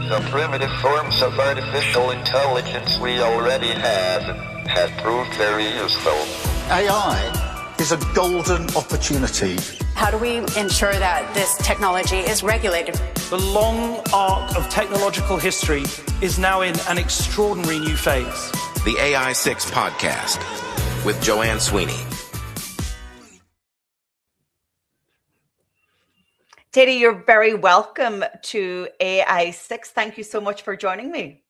The primitive forms of artificial intelligence we already have proved very useful. AI is a golden opportunity. How do we ensure that this technology is regulated? The long arc of technological history is now in an extraordinary new phase. The AI 6 podcast with Joanne Sweeney. Thady, you're very welcome to AI 6. Thank you so much for joining me.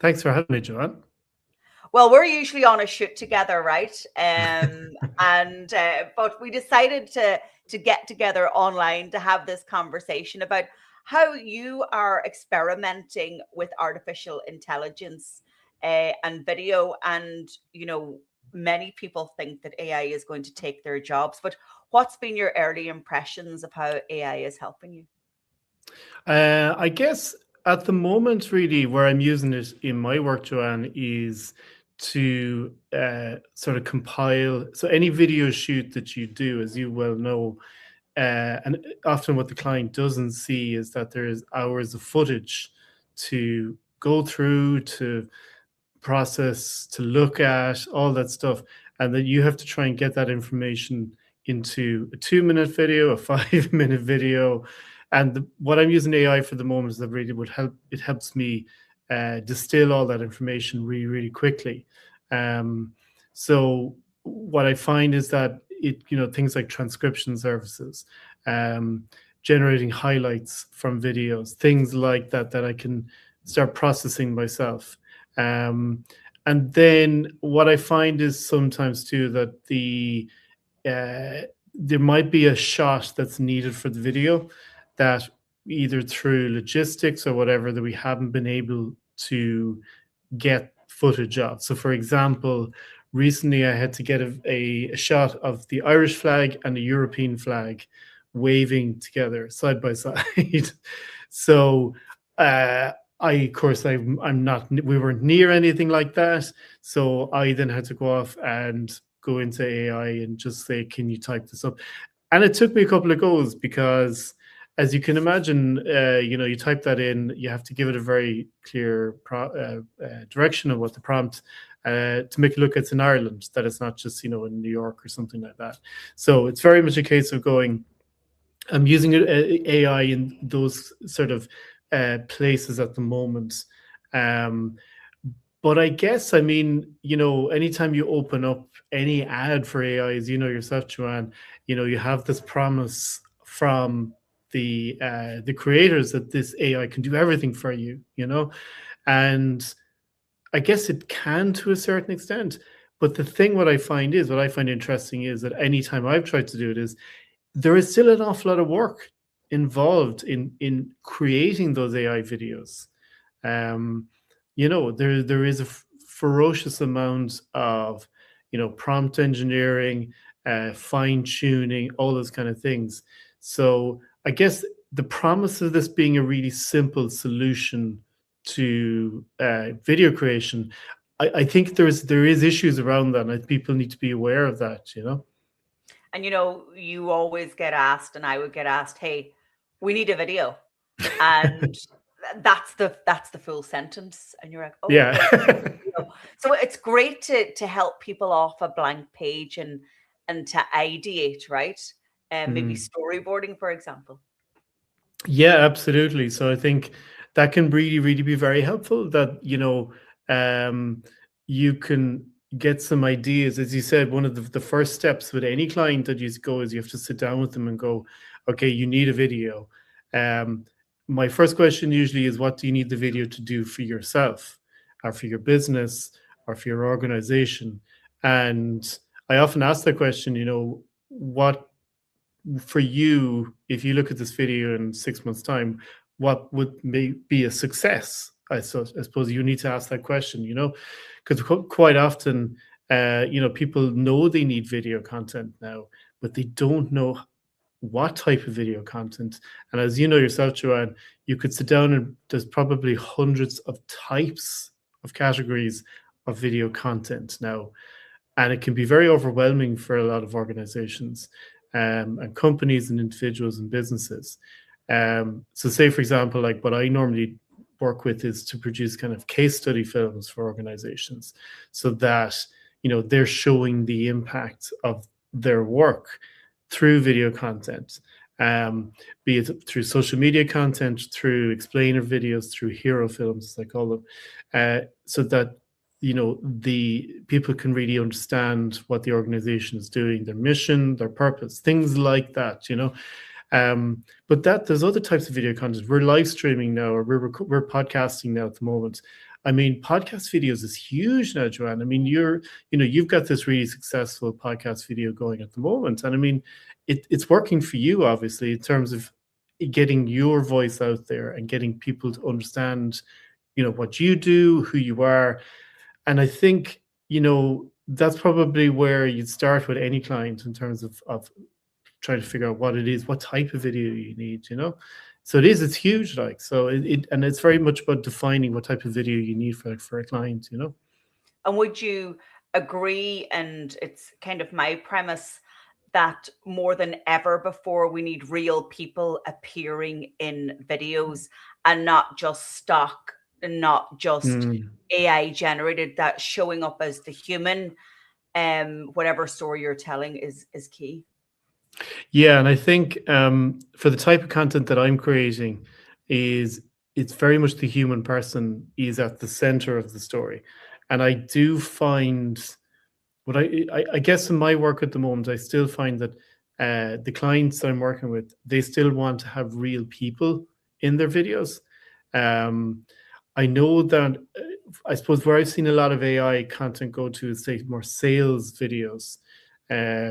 Thanks for having me, Joanne. Well, we're usually on a shoot together, right? But we decided to get together online to have this conversation about how you are experimenting with artificial intelligence and video. And, you know, many people think that AI is going to take their jobs, but what's been your early impressions of how AI is helping you? I guess at the moment, really, where I'm using it in my work, Joanne, is to sort of compile. So any video shoot that you do, as you well know, and often what the client doesn't see is that there is hours of footage to go through, to process, to look at, all that stuff. And then you have to try and get that information into a 2-minute video, a 5-minute video. And what I'm using AI for the moment is that really would help. It helps me distill all that information really, really quickly. So what I find is that things like transcription services, generating highlights from videos, things like that I can start processing myself. And then what I find is sometimes too that there might be a shot that's needed for the video that either through logistics or whatever that we haven't been able to get footage of. So for example, recently I had to get a shot of the Irish flag and the European flag waving together side by side. So we weren't near anything like that. So I then had to go off and go into AI and just say, can you type this up? And it took me a couple of goes because, as you can imagine, you type that in, you have to give it a very clear direction of what the prompt to make it look it's in Ireland, that it's not just, in New York or something like that. So it's very much a case of going, I'm using AI in those sort of places at the moment. But I guess, anytime you open up any ad for AI, as you know yourself, Joanne, you have this promise from the creators that this AI can do everything for you, and I guess it can to a certain extent. But what I find interesting is that anytime I've tried to do it is there is still an awful lot of work involved in creating those AI videos. There is a ferocious amount of, prompt engineering, fine tuning, all those kind of things. So I guess the promise of this being a really simple solution to video creation, I think there is issues around that, and people need to be aware of that, And you always get asked, and I would get asked, hey, we need a video. And that's the full sentence. And you're like, oh yeah. So it's great to help people off a blank page and to ideate, right? Maybe storyboarding, for example. Yeah, absolutely. So I think that can really, really be very helpful, that, you can get some ideas. As you said, one of the first steps with any client that you go is you have to sit down with them and go, okay, you need a video. My first question usually is, what do you need the video to do for yourself or for your business or for your organization? And I often ask that question, what for you, if you look at this video in 6 months' time, what would be a success? I suppose you need to ask that question, because quite often, people know they need video content now, but they don't know what type of video content. And as you know yourself, Joanne, you could sit down and there's probably hundreds of types of categories of video content now. And it can be very overwhelming for a lot of organizations and companies and individuals and businesses. So say, for example, like what I normally work with is to produce kind of case study films for organizations, so that, you know, they're showing the impact of their work through video content, be it through social media content, through explainer videos, through hero films, as I call them, so that, you know, the people can really understand what the organization is doing, their mission, their purpose, things like that, you know. But there's other types of video content. We're live streaming now, or we're podcasting now at the moment. I mean, podcast videos is huge now, Joanne. I mean, you've got this really successful podcast video going at the moment, and I mean, it's working for you, obviously, in terms of getting your voice out there and getting people to understand, you know, what you do, who you are. And I think, you know, that's probably where you'd start with any client in terms of trying to figure out what it is, what type of video you need, you know. So it's huge, like, so and it's very much about defining what type of video you need for a client, you know. And would you agree, and it's kind of my premise, that more than ever before we need real people appearing in videos, and not just stock, and not just AI generated, that showing up as the human, whatever story you're telling is key? Yeah, and I think for the type of content that I'm creating, it's very much the human person is at the center of the story. And I do find, what I guess in my work at the moment, I still find that the clients that I'm working with, they still want to have real people in their videos. I know that, I suppose where I've seen a lot of AI content go to is, say, more sales videos,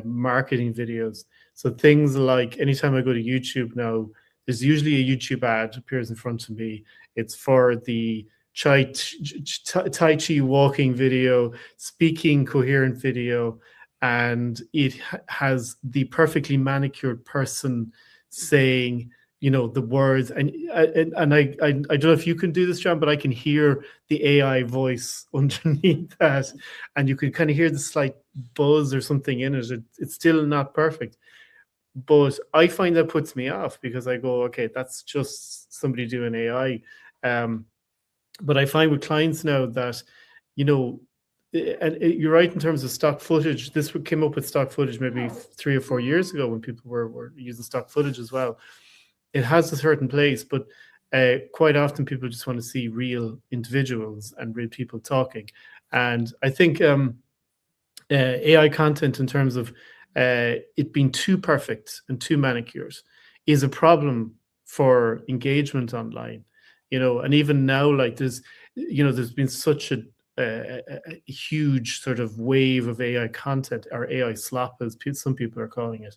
marketing videos. So things like, anytime I go to YouTube now, there's usually a YouTube ad appears in front of me. It's for the Tai Chi walking video, speaking coherent video, and it has the perfectly manicured person saying, you know, the words, and I don't know if you can do this, John, but I can hear the AI voice underneath that, and you can kind of hear the slight buzz or something in it. It's still not perfect, but I find that puts me off, because I go, okay, that's just somebody doing AI. But I find with clients now that, you know, and you're right in terms of stock footage. This came up with stock footage maybe 3 or 4 years ago, when people were using stock footage as well. It has a certain place, but quite often people just want to see real individuals and real people talking. And I think AI content, in terms of it being too perfect and too manicured, is a problem for engagement online, you know. And even now, like, there's been such a huge sort of wave of AI content, or AI slop, as some people are calling it.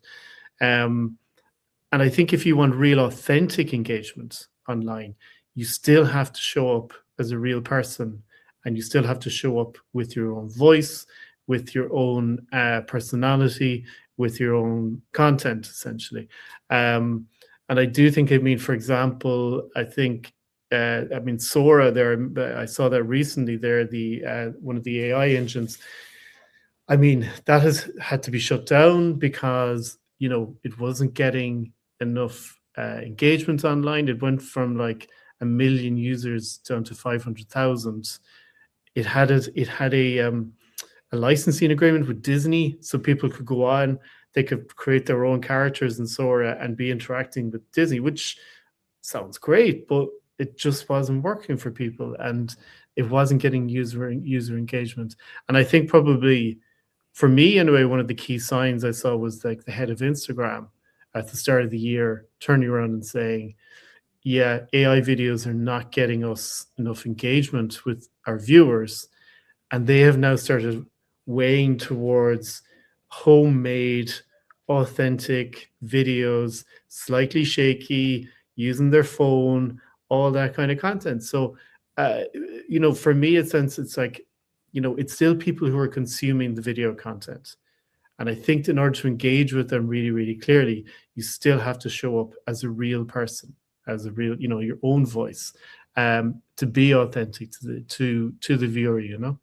And I think if you want real authentic engagement online, you still have to show up as a real person, and you still have to show up with your own voice, with your own personality, with your own content, essentially. And I do think, I mean, for example, I think, Sora there, I saw that recently there, the one of the AI engines, I mean, that has had to be shut down because, you know, it wasn't getting enough engagement online. It went from like 1 million users down to 500,000. It had a licensing agreement with Disney, so people could go on, they could create their own characters in Sora and be interacting with Disney, which sounds great, but it just wasn't working for people, and it wasn't getting user engagement. And I think probably, for me anyway, one of the key signs I saw was like the head of Instagram at the start of the year turning around and saying, yeah, AI videos are not getting us enough engagement with our viewers. And they have now started weighing towards homemade, authentic videos, slightly shaky, using their phone, all that kind of content. So, you know, for me, it's like, you know, it's still people who are consuming the video content. And I think in order to engage with them really, really clearly, you still have to show up as a real person, as a real, you know, your own voice, to be authentic to the viewer, you know.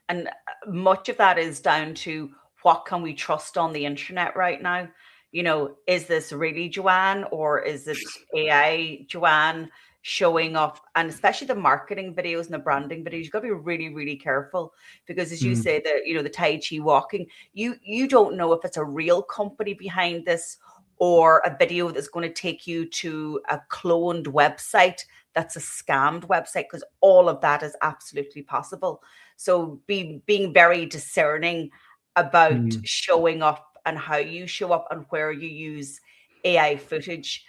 And much of that is down to, what can we trust on the internet right now? You know, is this really Joanne, or is it AI Joanne? showing up, and especially the marketing videos and the branding videos, you've got to be really, really careful, because as you say, the Tai Chi walking, you don't know if it's a real company behind this or a video that's going to take you to a cloned website that's a scammed website, because all of that is absolutely possible. So being very discerning about showing up and how you show up and where you use AI footage.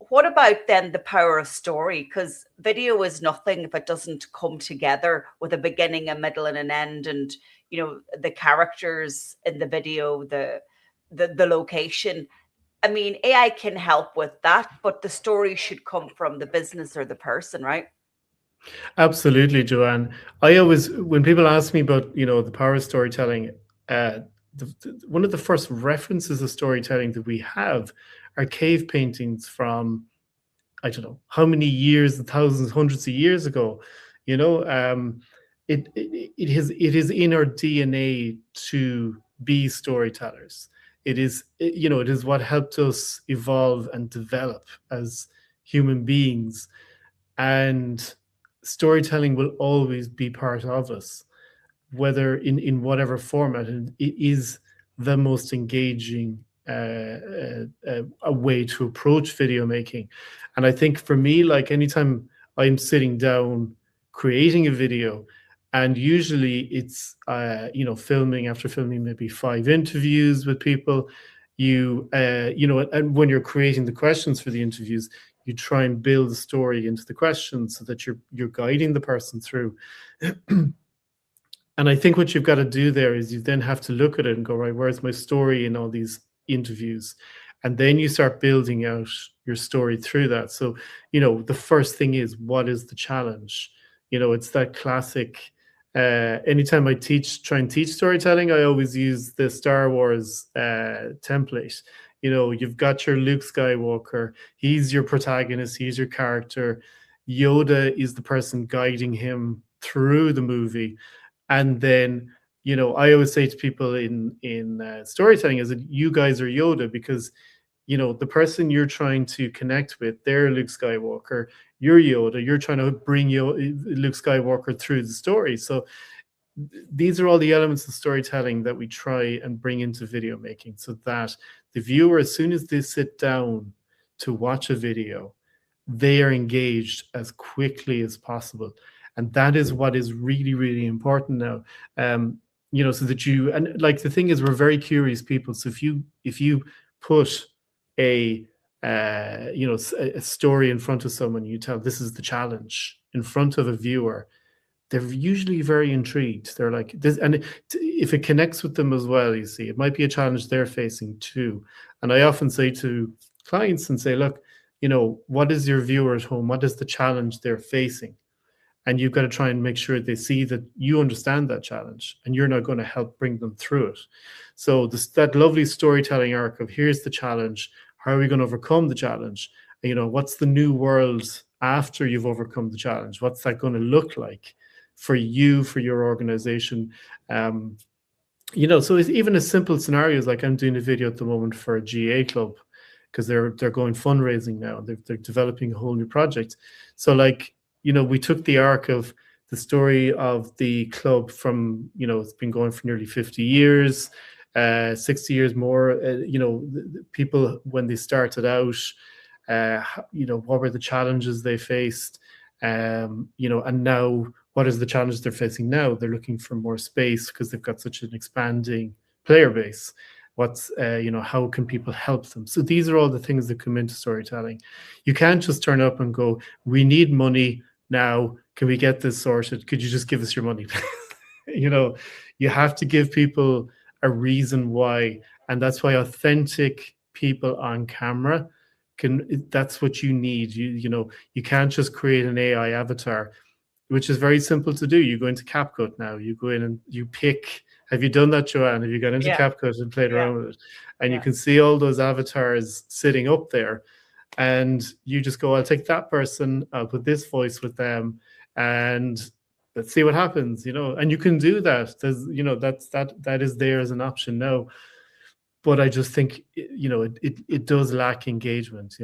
What about then the power of story? Because video is nothing if it doesn't come together with a beginning, a middle, and an end. And, the characters in the video, the location. I mean, AI can help with that, but the story should come from the business or the person, right? Absolutely, Joanne. I always, when people ask me about, the power of storytelling, one of the first references of storytelling that we have are cave paintings from, I don't know how many years, thousands, hundreds of years ago. It is in our DNA to be storytellers. It is what helped us evolve and develop as human beings, and storytelling will always be part of us, whether in whatever format. And it is the most engaging a way to approach video making. And I think for me, like anytime I'm sitting down creating a video, and usually it's filming maybe 5 interviews with people, and when you're creating the questions for the interviews, you try and build a story into the questions so that you're guiding the person through. And I think what you've got to do there is you then have to look at it and go, right, where's my story in all these interviews? And then you start building out your story through that. So, the first thing is, what is the challenge? It's that classic, anytime I try and teach storytelling, I always use the Star Wars template. You've got your Luke Skywalker. He's your protagonist. He's your character. Yoda is the person guiding him through the movie. And then, I always say to people in storytelling is that you guys are Yoda, because, the person you're trying to connect with, they're Luke Skywalker, you're Yoda, you're trying to bring Luke Skywalker through the story. So these are all the elements of storytelling that we try and bring into video making, so that the viewer, as soon as they sit down to watch a video, they are engaged as quickly as possible. And that is what is really, really important now. So that and like, the thing is, we're very curious people. So if you put a story in front of someone, you tell this is the challenge in front of a viewer, they're usually very intrigued. They're like this, and if it connects with them as well, you see, it might be a challenge they're facing too. And I often say to clients and say, look, what is your viewer at home? What is the challenge they're facing? And you've got to try and make sure they see that you understand that challenge, and you're not going to help bring them through it. So that lovely storytelling arc of, here's the challenge, how are we going to overcome the challenge? What's the new world after you've overcome the challenge? What's that going to look like for you, for your organization? So it's even as simple scenarios, like I'm doing a video at the moment for a GA club, because they're going fundraising now. They're developing a whole new project. So we took the arc of the story of the club from, it's been going for nearly 50 years, 60 years more. People, when they started out, what were the challenges they faced? And now, what is the challenge they're facing now? They're looking for more space because they've got such an expanding player base. How can people help them? So these are all the things that come into storytelling. You can't just turn up and go, we need money now. Can we get this sorted? Could you just give us your money? You have to give people a reason why. And that's why authentic people on camera that's what you need. You can't just create an AI avatar, which is very simple to do. You go into CapCut now, you go in and you pick. Have you done that, Joanne? Have you got into CapCut and played around with it? And you can see all those avatars sitting up there, and you just go, I'll take that person, I'll put this voice with them, and let's see what happens, and you can do that. There's, that is there as an option now. But I just think, it does lack engagement,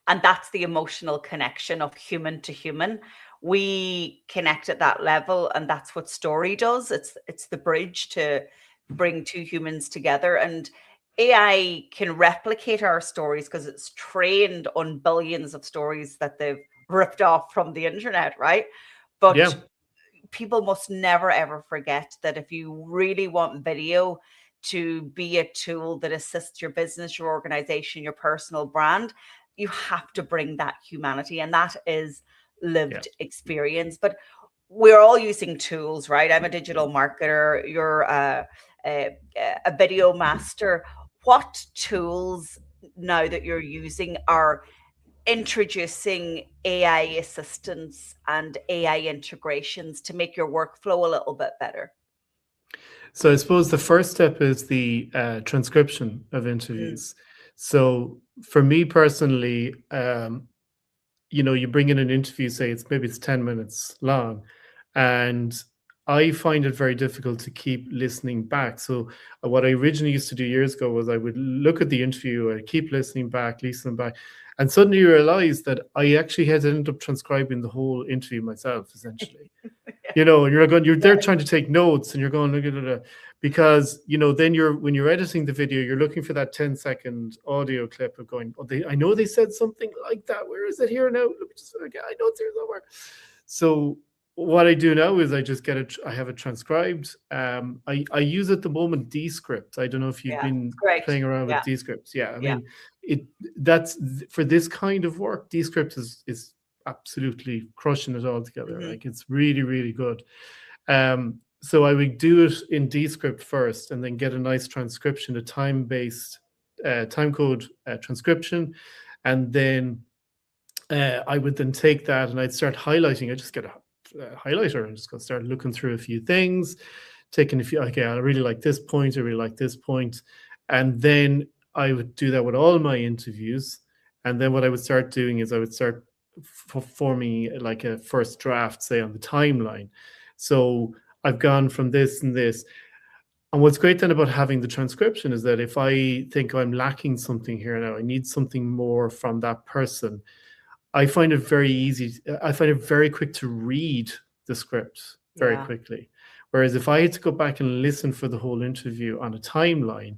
And that's the emotional connection of human to human. We connect at that level, and that's what story does. It's the bridge to bring two humans together. And AI can replicate our stories because it's trained on billions of stories that they've ripped off from the internet, right? But Yeah. people must never ever forget that if you really want video to be a tool that assists your business, your organization, your personal brand, you have to bring that humanity, and that is lived experience. But we're all using tools, right? I'm a digital marketer. You're a video master. What tools now that you're using are introducing AI assistance and AI integrations to make your workflow a little bit better? So I suppose the first step is the transcription of interviews. So for me personally, you bring in an interview, say it's 10 minutes long, and I find it very difficult to keep listening back. So what I originally used to do years ago was I would look at the interview, I keep listening back, and suddenly you realize that I actually had to end up transcribing the whole interview myself, essentially. And you're there trying to take notes, and you're going, look at it, because then when you're editing the video, you're looking for that 10-second audio clip of going, I know they said something like that. Where is it here now? Let me just, I know it's here somewhere. So what I do now is I just get it. I have it transcribed. I use at the moment Descript. I don't know if you've been playing around with Descript. Yeah, I mean, that's for this kind of work. Descript is absolutely crushing it all together. Like, it's really, really good. So I would do it in Descript first, and then get a nice transcription, a time-based time code transcription, and then I would then take that and I'd start highlighting. I just get a highlighter and just go start looking through a few things, taking a few. Okay, I really like this point. I really like this point, and then I would do that with all my interviews. And then what I would start doing is I would start forming like a first draft, say, on the timeline. So I've gone from this and this. And what's great then about having the transcription is that if I think I'm lacking something here now, I need something more from that person, I find it very easy. I find it very quick to read the script very quickly. Whereas if I had to go back and listen for the whole interview on a timeline,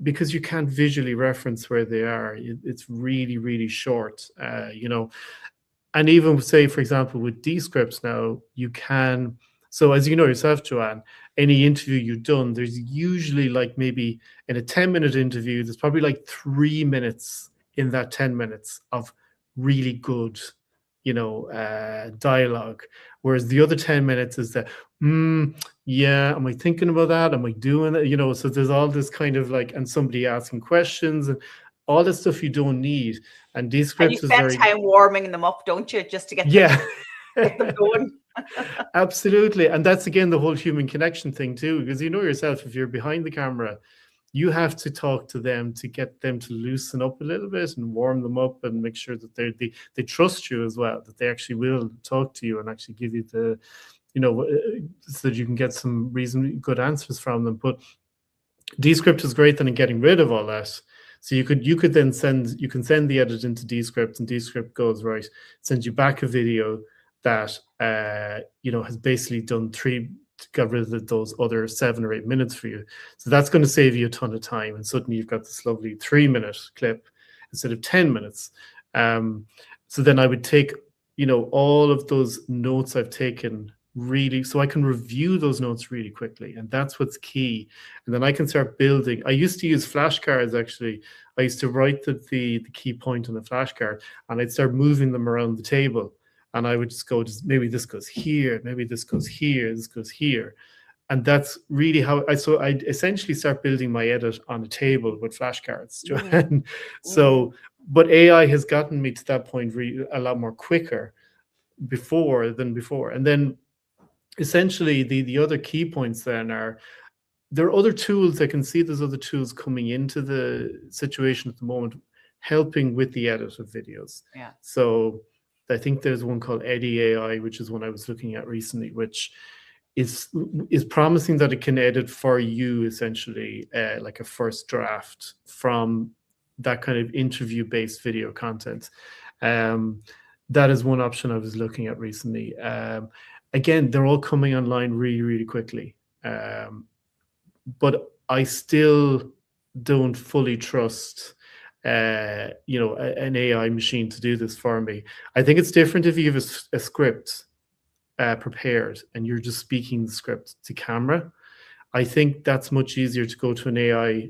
because you can't visually reference where they are, it's really, really short, And even say, for example, with Descripts now, you can. So as you know yourself, Joanne, any interview you've done, there's usually like maybe in a 10-minute interview, there's probably like 3 minutes in that 10 minutes of really good, dialogue. Whereas the other 10 minutes is that, am I thinking about that? Am I doing it? So there's all this kind of like, and somebody asking questions and all the stuff you don't need. And Descripts is very. You spend time warming them up, don't you? Just to get them going. Absolutely. And that's again the whole human connection thing too, because yourself, if you're behind the camera, you have to talk to them to get them to loosen up a little bit and warm them up and make sure that they trust you as well, that they actually will talk to you and actually give you the, so that you can get some reasonably good answers from them. But Descript is great then in getting rid of all that. So you could then send the edit into Descript, and Descript goes, right, sends you back a video that has basically got rid of those other 7 or 8 minutes for you. So that's going to save you a ton of time, and suddenly you've got this lovely 3-minute clip instead of 10 minutes. So then I would take all of those notes I've taken really, so I can review those notes really quickly, and that's what's key. And then I can start building. I used to use flashcards. Actually, I used to write the key point on a flashcard, and I'd start moving them around the table. And I would just go, maybe this goes here, maybe this goes here, this goes here. And that's really how I essentially start building my edit on a table with flashcards, Joanne. So, but AI has gotten me to that point really a lot more quicker than before. And then essentially the other key points then are, there are other tools. I can see there's other tools coming into the situation at the moment, helping with the edit of videos. Yeah. So I think there's one called Eddy AI, which is one I was looking at recently, which is promising that it can edit for you essentially like a first draft from that kind of interview-based video content. That is one option I was looking at recently. Again, they're all coming online really, really quickly. But I still don't fully trust you know, an AI machine to do this for me. I think it's different if you have a script prepared and you're just speaking the script to camera. I think that's much easier to go to an AI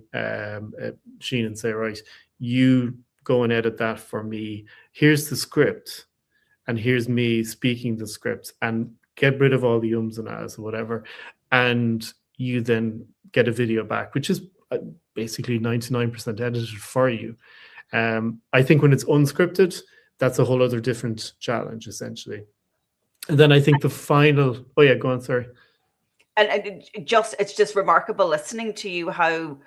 machine and say, right, you go and edit that for me. Here's the script, and here's me speaking the script, and get rid of all the ums and ahs or whatever. And you then get a video back, which is basically 99% edited for you. I think when it's unscripted, that's a whole other different challenge, essentially. And then I think the final, oh yeah, go on, sorry. And it's just remarkable listening to you, how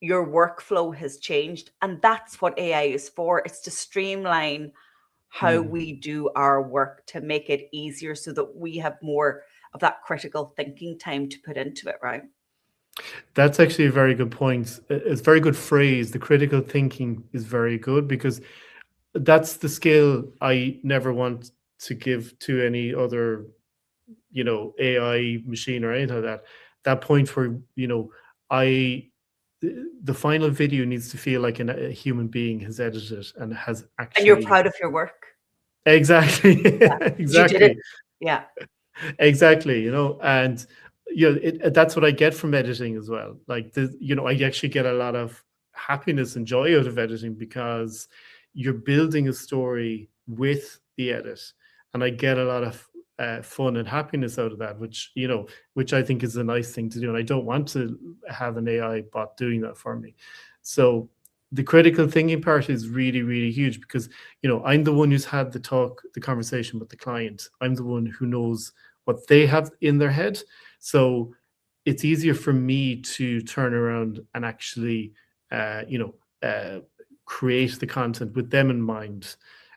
your workflow has changed. And that's what AI is for. It's to streamline how we do our work, to make it easier so that we have more of that critical thinking time to put into it, right? That's actually a very good point. It's a very good phrase. The critical thinking is very good, because that's the skill I never want to give to any other, you know, AI machine or anything like that. That point where, you know, the final video needs to feel like a human being has edited and has actually. And you're proud of your work. Exactly. Yeah. Exactly. You did it. Yeah. Exactly. You know, and you know, that's what I get from editing as well. Like, you know, I actually get a lot of happiness and joy out of editing, because you're building a story with the edit, and I get a lot of fun and happiness out of that, which, you know, which I think is a nice thing to do. And I don't want to have an AI bot doing that for me. So the critical thinking part is really, really huge, because, you know, I'm the one who's had the conversation with the client. I'm the one who knows what they have in their head. So it's easier for me to turn around and actually, you know, create the content with them in mind.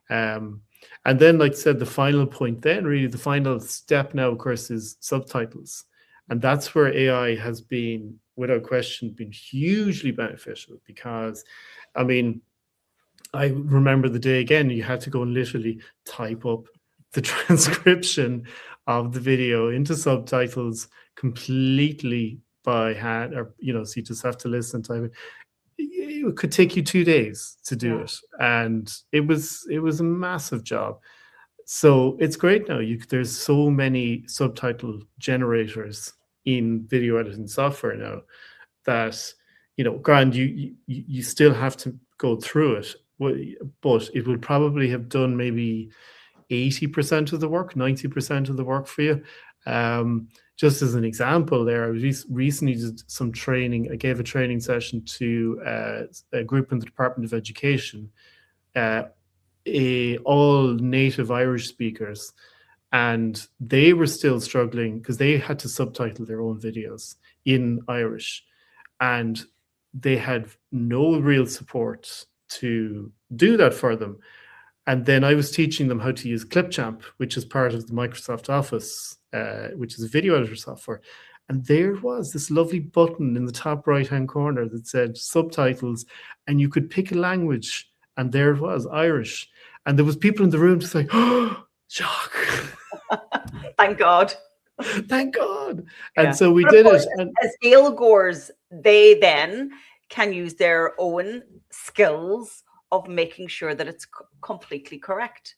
And then, like I said, the final point then, really the final step now, of course, is subtitles. And that's where AI has been, without question, been hugely beneficial, because, I mean, I remember the day, again, you had to go and literally type up the transcription of the video into subtitles completely by hand, or, you know, so you just have to listen, type it. It could take you 2 days to do it, and it was a massive job. So it's great now. There's so many subtitle generators in video editing software now that, you know, grand, you still have to go through it, but it would probably have done maybe 80% of the work, 90% of the work for you. Just as an example there, I recently did some training. I gave a training session to a group in the Department of Education, all native Irish speakers, and they were still struggling because they had to subtitle their own videos in Irish, and they had no real support to do that for them. And then I was teaching them how to use Clipchamp, which is part of the Microsoft Office, which is a video editor software. And there was this lovely button in the top right-hand corner that said subtitles, and you could pick a language, and there it was, Irish. And there was people in the room just like, oh, shock. Thank God. Thank God. And so we did it. And as Gaeilgeoirs, they then can use their own skills of making sure that it's completely correct.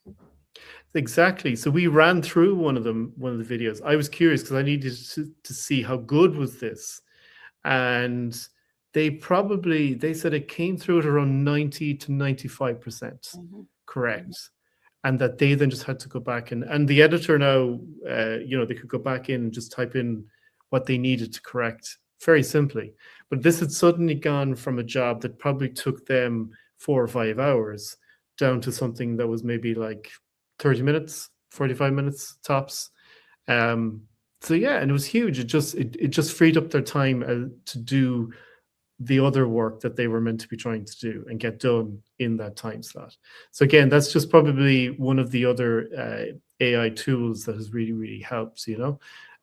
Exactly. So we ran through one of the videos. I was curious because I needed to see how good was this. And they said it came through at around 90 to 95% correct. And that they then just had to go back and the editor now, you know, they could go back in and just type in what they needed to correct very simply. But this had suddenly gone from a job that probably took them 4 or 5 hours down to something that was maybe like 30 minutes, 45 minutes tops. So yeah, and it was huge. It just freed up their time to do the other work that they were meant to be trying to do and get done in that time slot. So again, that's just probably one of the other AI tools that has really, really helped, you know.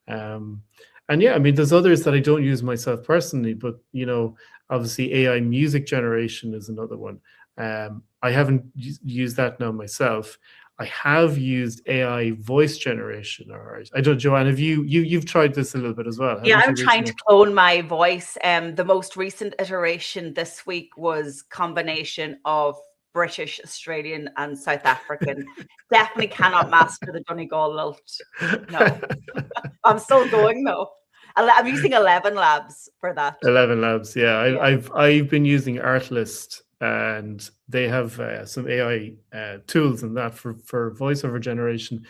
And yeah, I mean, there's others that I don't use myself personally, but, you know, Obviously, AI music generation is another one. I haven't used that now myself. I have used AI voice generation. All right, I don't, Joanne, have you've tried this a little bit as well? Yeah, I'm trying to clone my voice. The most recent iteration this week was combination of British, Australian, and South African. Definitely cannot master the Donegal lilt. No, I'm still going though. I'm using 11 Labs for that. 11 Labs, yeah. Yeah. I've been using Artlist, and they have some AI tools in that for voiceover generation.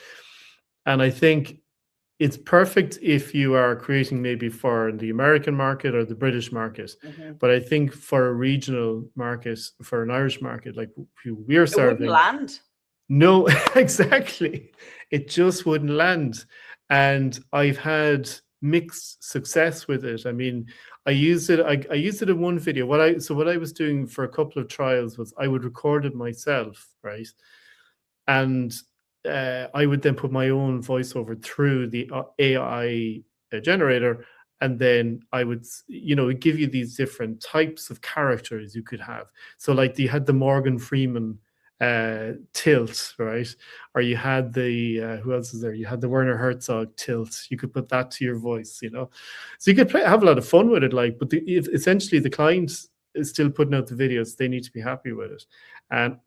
And I think it's perfect if you are creating maybe for the American market or the British market. But I think for a regional market, for an Irish market, like who we're serving, it wouldn't land. No, exactly. It just wouldn't land. And I've had mixed success with it. I mean, I used it. I used it in one video. What I was doing for a couple of trials was I would record it myself, right? And I would then put my own voiceover through the AI generator, and then I would, it'd give you these different types of characters you could have. So like you had the Morgan Freeman tilt, right? Or you had the who else is there? You had the Werner Herzog tilt. You could put that to your voice, so you could have a lot of fun with it. Like, but essentially the client is still putting out the videos. They need to be happy with it. And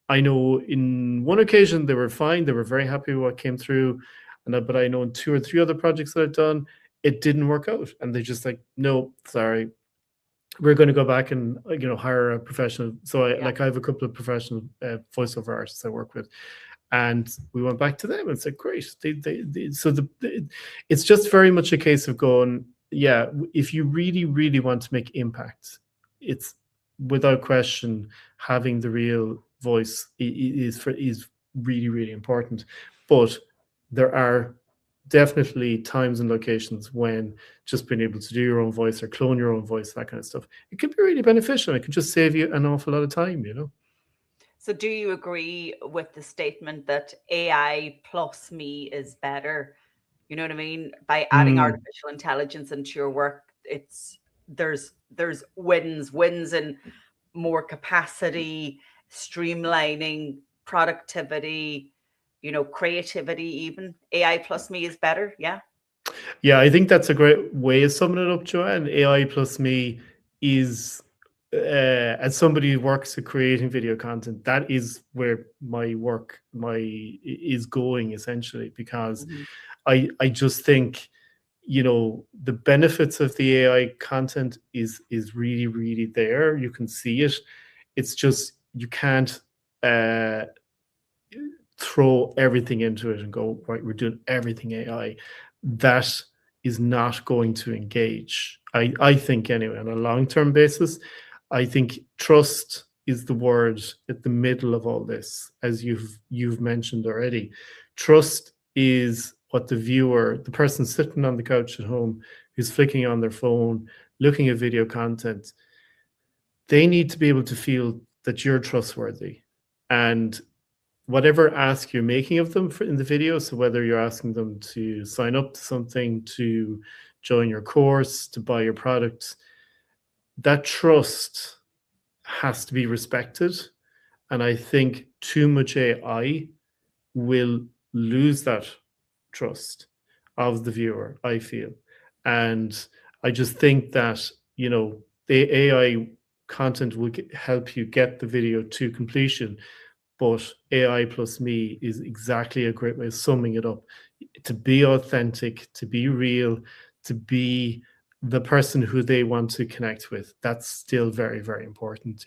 I know in one occasion they were fine. They were very happy with what came through. But I know in 2 or 3 other projects that I've done, it didn't work out, and they just like, no, sorry, we're going to go back and hire a professional. So I have a couple of professional voiceover artists I work with, and we went back to them and said, great. It's just very much a case of going, yeah, if you really, really want to make impact, it's without question having the real voice is really, really important. But there are definitely times and locations when just being able to do your own voice or clone your own voice, that kind of stuff, it can be really beneficial. It can just save you an awful lot of time, So do you agree with the statement that AI plus me is better? You know what I mean? By adding artificial intelligence into your work, there's wins in more capacity, streamlining, productivity, creativity. Even AI plus me is better. Yeah, I think that's a great way of summing it up, Joanne. AI plus me is, as somebody who works at creating video content, that is where my work is going, essentially, because I just think the benefits of the AI content is really, really there. You can see it. It's just you can't throw everything into it and go, right, we're doing everything AI. That is not going to engage. I think anyway, on a long-term basis, I think trust is the word at the middle of all this, as you've mentioned already. Trust is what the viewer, the person sitting on the couch at home who's flicking on their phone, looking at video content, they need to be able to feel that you're trustworthy. And whatever ask you're making of them in the video, so whether you're asking them to sign up to something, to join your course, to buy your product, that trust has to be respected. And I think too much AI will lose that trust of the viewer, I feel. And I just think that, the AI content will help you get the video to completion. But AI plus me is exactly a great way of summing it up. To be authentic, to be real, to be the person who they want to connect with. That's still very, very important,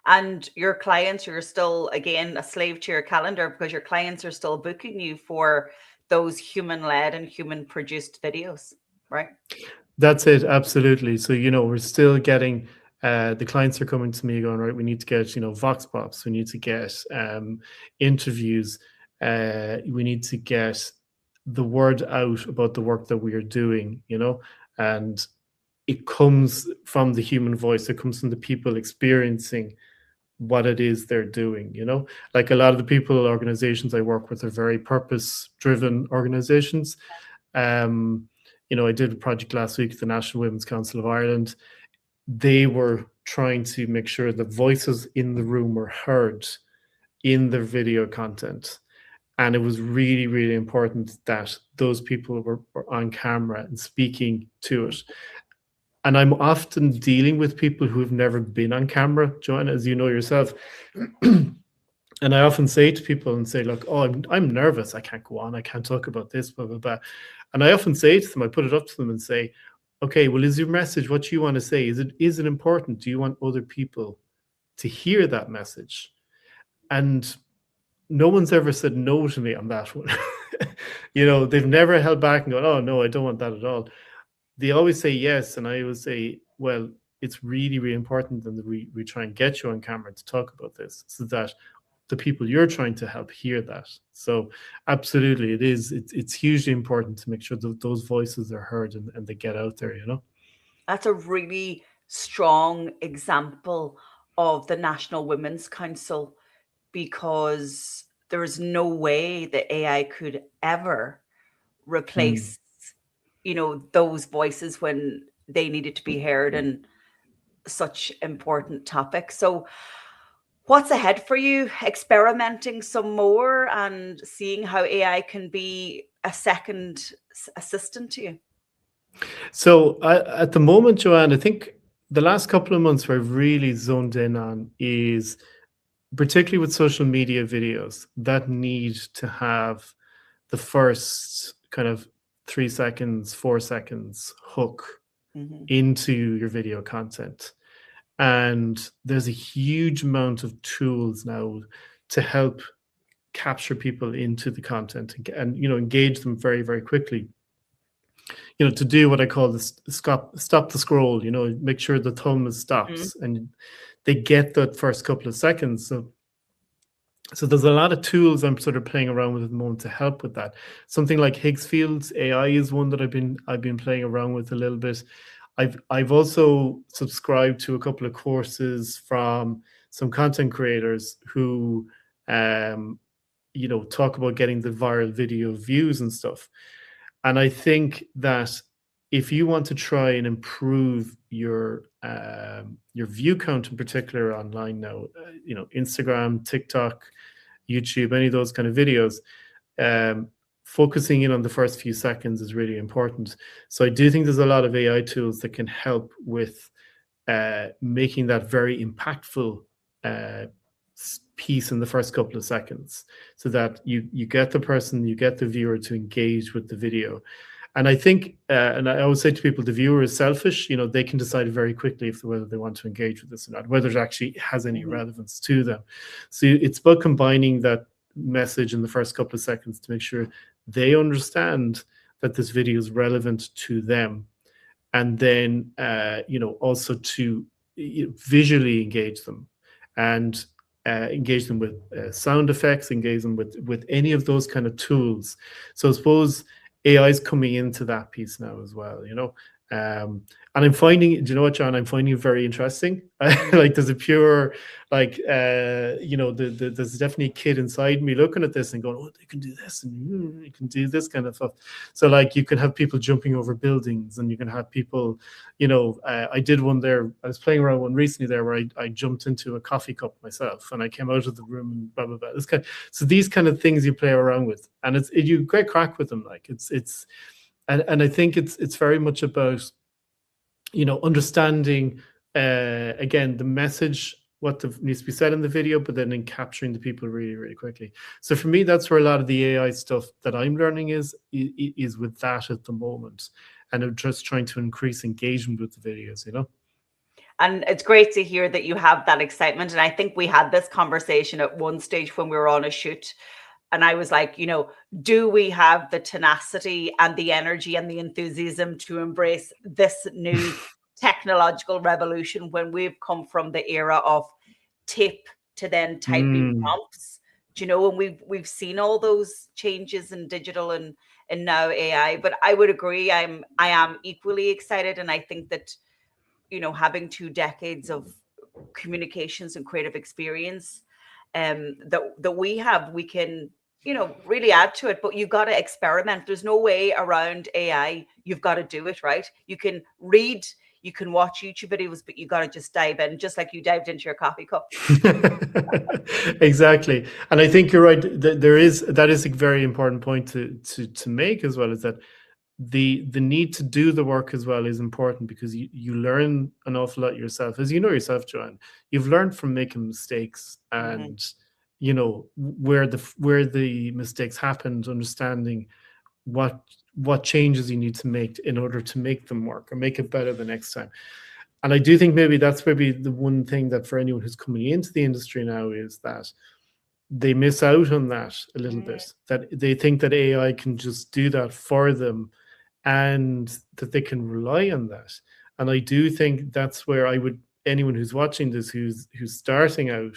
And your clients, you're still, again, a slave to your calendar, because your clients are still booking you for those human-led and human-produced videos, right? That's it, absolutely. So, we're still getting... the clients are coming to me going, right, we need to get, vox pops, we need to get interviews, we need to get the word out about the work that we are doing, and it comes from the human voice. It comes from the people experiencing what it is they're doing, like a lot of the people, organizations I work with are very purpose-driven organizations. I did a project last week at the National Women's Council of Ireland. they were trying to make sure the voices in the room were heard in their video content. And it was really, really important that those people were on camera and speaking to it. And I'm often dealing with people who have never been on camera, Joanna, as you know yourself. And I often say to people and say, look, oh, I'm nervous. I can't go on. I can't talk about this, blah, blah, blah. And I often say to them, I put it up to them and say, okay, well, is your message what you want to say? Is it important? Do you want other people to hear that message? And no one's ever said no to me on that one. They've never held back and gone, oh, no, I don't want that at all. They always say yes. And I always say, well, it's really, really important that we try and get you on camera to talk about this so that the people you're trying to help hear that. So absolutely, it's hugely important to make sure that those voices are heard and they get out there, That's a really strong example of the National Women's Council, because there is no way that AI could ever replace, those voices when they needed to be heard in such important topics. So what's ahead for you? Experimenting some more and seeing how AI can be a second assistant to you? So at the moment, Joanne, I think the last couple of months where I've really zoned in on is particularly with social media videos that need to have the first kind of 3 seconds, 4 seconds hook into your video content. And there's a huge amount of tools now to help capture people into the content and engage them very, very quickly. To do what I call the stop the scroll, make sure the thumb stops and they get that first couple of seconds. So there's a lot of tools I'm sort of playing around with at the moment to help with that. Something like Higgsfield's AI is one that I've been playing around with a little bit. I've also subscribed to a couple of courses from some content creators who talk about getting the viral video views and stuff. And I think that if you want to try and improve your view count in particular online now, Instagram, TikTok, YouTube, any of those kind of videos, focusing in on the first few seconds is really important. So I do think there's a lot of AI tools that can help with making that very impactful piece in the first couple of seconds, so that you get the person, you get the viewer to engage with the video. And I think, and I always say to people, the viewer is selfish. They can decide very quickly whether they want to engage with this or not, whether it actually has any relevance to them. So it's about combining that message in the first couple of seconds to make sure they understand that this video is relevant to them. And then, also to visually engage them and engage them with sound effects, engage them with any of those kind of tools. So I suppose AI is coming into that piece now as well, and I'm finding, do you know what, John? I'm finding it very interesting. Like there's a pure, there's definitely a kid inside me looking at this and going, oh, they can do this and you can do this kind of stuff. So like you can have people jumping over buildings, and you can have people, I did one there. I was playing around one recently there where I jumped into a coffee cup myself and I came out of the room and blah, blah, blah. So these kind of things you play around with, and you great crack with them. Like and I think it's very much about, understanding, again, the message, what needs to be said in the video, but then in capturing the people really, really quickly. So for me, that's where a lot of the AI stuff that I'm learning is with that at the moment. And I'm just trying to increase engagement with the videos, And it's great to hear that you have that excitement. And I think we had this conversation at one stage when we were on a shoot. And I was like, do we have the tenacity and the energy and the enthusiasm to embrace this new technological revolution when we've come from the era of tape to then typing prompts? And we've seen all those changes in digital and now AI. But I would agree, I am equally excited. And I think that, having 2 decades of communications and creative experience that we can really add to it. But you've got to experiment. There's no way around AI. You've got to do it, right? You can read You can watch YouTube videos, but you got to just dive in, just like you dived into your coffee cup. Exactly. And I think you're right. That is a very important point to make as well, is that the need to do the work as well is important, because you learn an awful lot yourself. As you know yourself, Joanne, you've learned from making mistakes, and you know where the mistakes happened, understanding what changes you need to make in order to make them work or make it better the next time. And I do think maybe that's maybe the one thing that for anyone who's coming into the industry now is that they miss out on that a little bit, that they think that AI can just do that for them and that they can rely on that. And I do think that's where I would, anyone who's watching this, who's starting out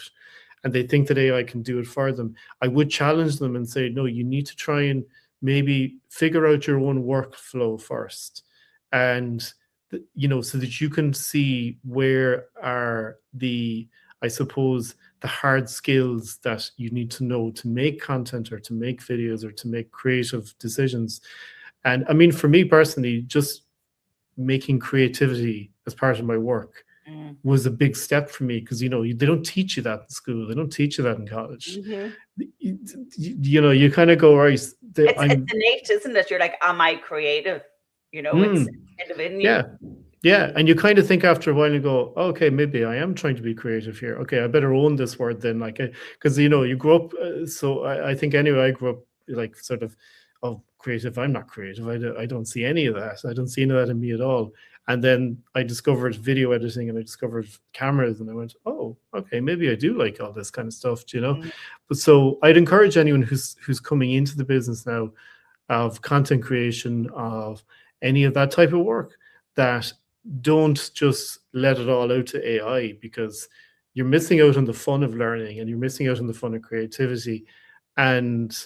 and they think that AI can do it for them, I would challenge them and say, no, you need to try and maybe figure out your own workflow first. And, you know, so that you can see where are the, I suppose, the hard skills that you need to know to make content or to make videos or to make creative decisions. And I mean, for me personally, just making creativity as part of my work was a big step for me, because, you know, they don't teach you that in school. They don't teach you that in college. You know, you kind of go, right. It's innate, isn't it? You're like, am I creative? You know, it's kind of in you. Yeah. And you kind of think after a while and go, okay, maybe I am trying to be creative here. Okay, I better own this word then. Like, because, you know, you grow up. So I think anyway, I grew up like sort of, oh, creative. I'm not creative. I don't see any of that. I don't see any of that in me at all. And then I discovered video editing and I discovered cameras and I went, oh, okay, maybe I do like all this kind of stuff, you know? But so I'd encourage anyone who's coming into the business now of content creation, of any of that type of work, that don't just let it all out to AI, because you're missing out on the fun of learning and you're missing out on the fun of creativity. And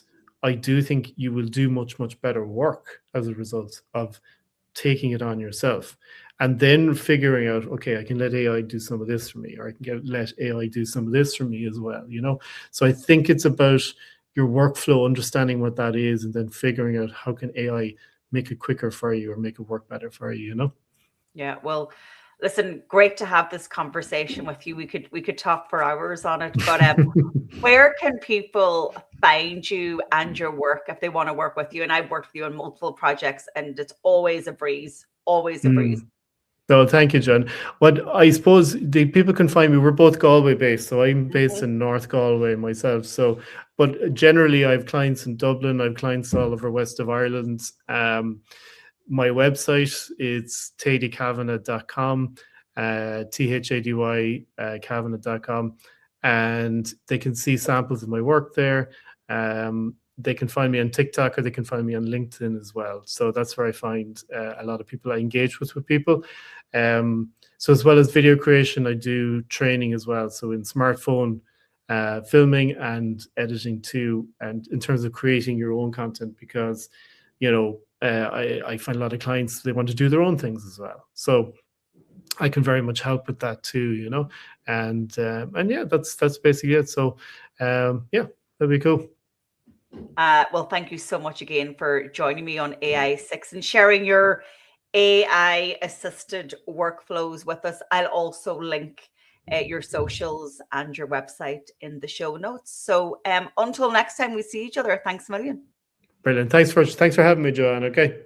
I do think you will do much, much better work as a result of taking it on yourself and then figuring out, okay, I can let AI do some of this for me, or I can let AI do some of this for me as well, you know? So I think it's about your workflow, understanding what that is, and then figuring out how can AI make it quicker for you or make it work better for you, you know? Yeah, well, listen, great to have this conversation with you. We could talk for hours on it, but where can people find you and your work if they want to work with you? And I've worked with you on multiple projects, and it's always a breeze, always a breeze. No, thank you, John. What I suppose the people can find me, we're both Galway based, so I'm based in North Galway myself. So, but generally I have clients in Dublin, I have clients all over west of Ireland. My website is thadykavanagh.com, THADY Kavanagh.com, and they can see samples of my work there. They can find me on TikTok, or they can find me on LinkedIn as well. So that's where I find a lot of people I engage with people. So as well as video creation, I do training as well. So in smartphone filming and editing too, and in terms of creating your own content, because, you know, I find a lot of clients, they want to do their own things as well. So I can very much help with that too, you know. And yeah, that's basically it. So yeah, that'd be cool. Well, thank you so much again for joining me on AI6 and sharing your AI assisted workflows with us. I'll also link your socials and your website in the show notes. So until next time we see each other, thanks a million. Brilliant. Thanks for having me, Joanne. Okay.